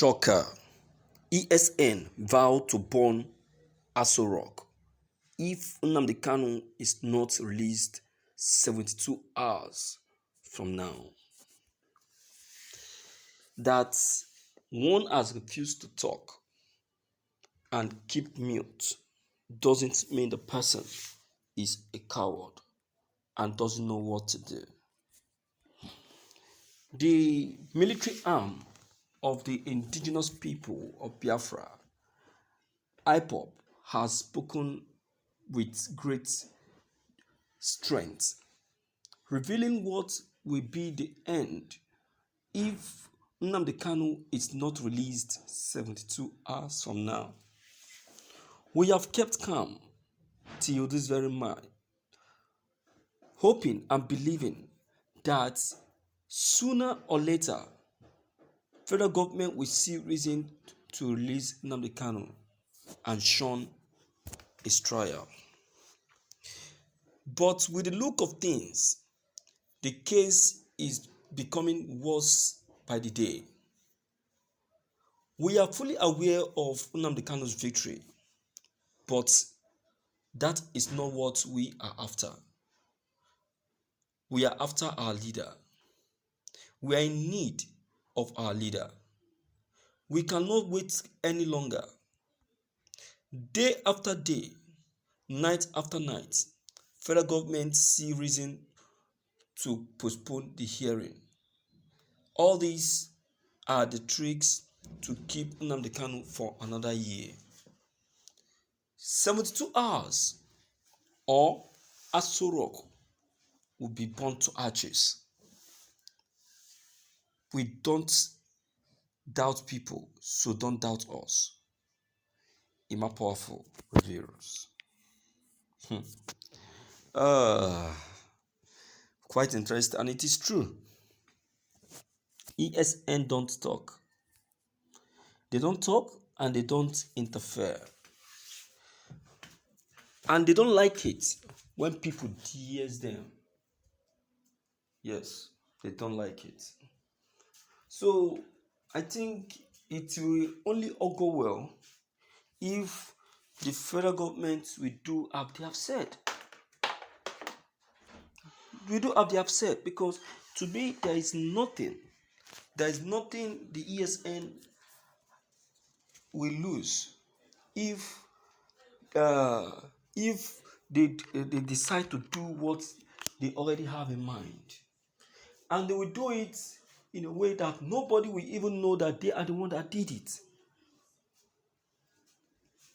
Shocker. ESN vowed to burn Aso Rock if Nnamdi Kanu is not released 72 hours from now. That one has refused to talk and keep mute doesn't mean the person is a coward and doesn't know what to do. The military arm of the indigenous people of Biafra, IPOB, has spoken with great strength, revealing what will be the end if Nnamdi Kanu is not released 72 hours from now. We have kept calm till this very moment, hoping and believing that sooner or later, federal government will see reason to release Nnamdi Kanu and shun his trial. But with the look of things, the case is becoming worse by the day. We are fully aware of Nnamdi Kanu's victory, but that is not what we are after. We are after our leader. We are in need of our leader. We cannot wait any longer. Day after day, night after night, federal government see reason to postpone the hearing. All these are the tricks to keep Nnamdi Kanu for another year. 72 hours or Aso Rock will be burnt to ashes. We don't doubt people, so don't doubt us. Ima powerful reveals. Quite interesting, and it is true. ESN don't talk. They don't talk and they don't interfere. And they don't like it when people tease them. Yes, they don't like it. So I think it will only all go well if the federal government will do as they have said. We do have the upset because to me there is nothing the ESN will lose if they decide to do what they already have in mind, and they will do it in a way that nobody will even know that they are the one that did it.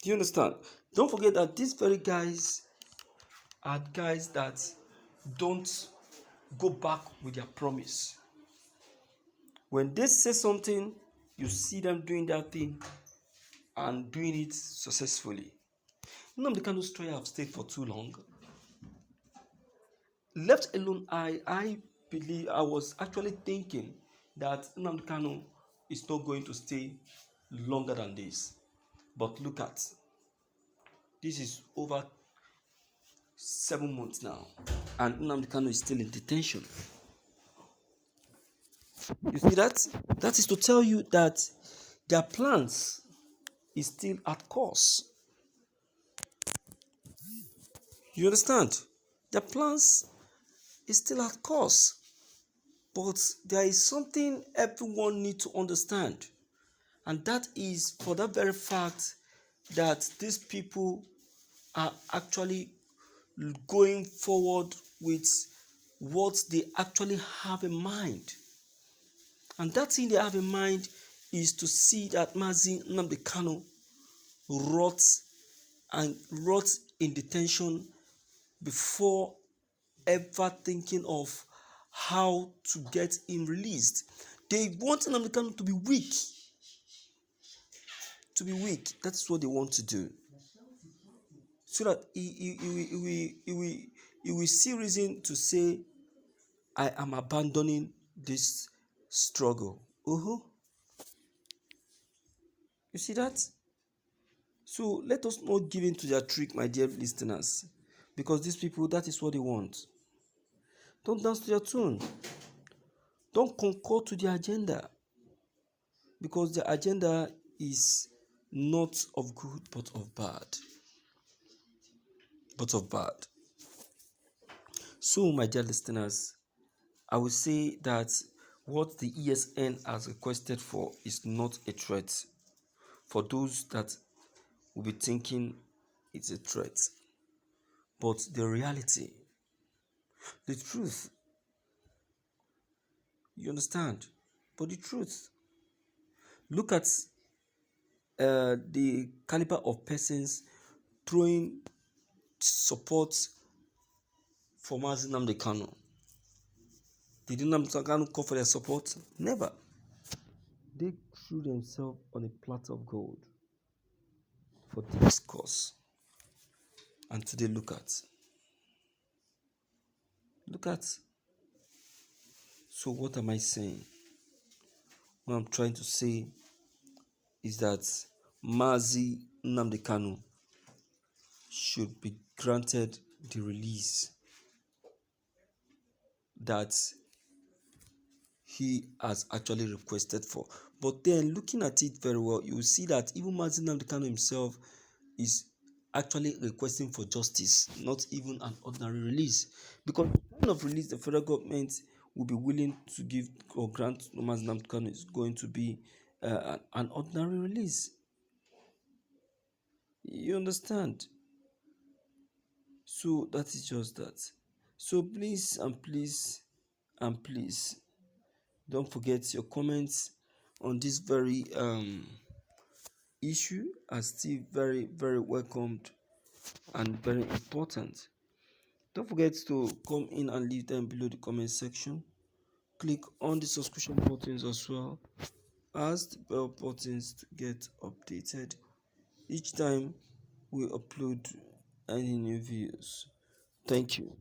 Do you understand? Don't forget that these very guys are guys that don't go back with their promise. When they say something, you see them doing that thing and doing it successfully. Nnamdi Kanu's trial have stayed for too long. Left alone, I believe I was actually thinking that Nnamdi Kanu is not going to stay longer than this. But look at, this is over 7 months now, and Nnamdi Kanu is still in detention. You see that? That is to tell you that their plans is still at course. You understand? Their plans is still at course. But there is something everyone needs to understand. And that is for that very fact that these people are actually going forward with what they actually have in mind. And that thing they have in mind is to see that Mazi Nnamdi Kanu rots in detention before ever thinking of how to get him released. They want Nnamdi Kanu to be weak. To be weak. That's what they want to do. So that he will see reason to say, I am abandoning this struggle. You see that? So let us not give in to their trick, my dear listeners, because these people, that is what they want. Don't dance to their tune. Don't concord to their agenda. because the agenda is not of good but of bad. But of bad. So, my dear listeners, I will say that what the ESN has requested for is not a threat. For those that will be thinking it's a threat, but the reality, the truth, you understand? But the truth, look at the caliber of persons throwing support for Nnamdi Kanu. Did Nnamdi Kanu call for their support? Never. They threw themselves on a platter of gold for this cause. And today, look at. So, what am I saying? What I'm trying to say is that Mazi Nnamdi Kanu should be granted the release that he has actually requested for. But then, looking at it very well, you will see that even Mazi Nnamdi Kanu himself is actually requesting for justice, not even an ordinary release. Because the kind of release the federal government will be willing to give or grant Mazi Nnamdi Kanu is going to be an ordinary release. You understand? So that is just that. So please and please and please don't forget your comments on this very issue are still very, very welcomed and very important. Don't forget to come in and leave them below the comment section. Click on the subscription buttons as well as the bell buttons to get updated each time we upload any new videos. Thank you.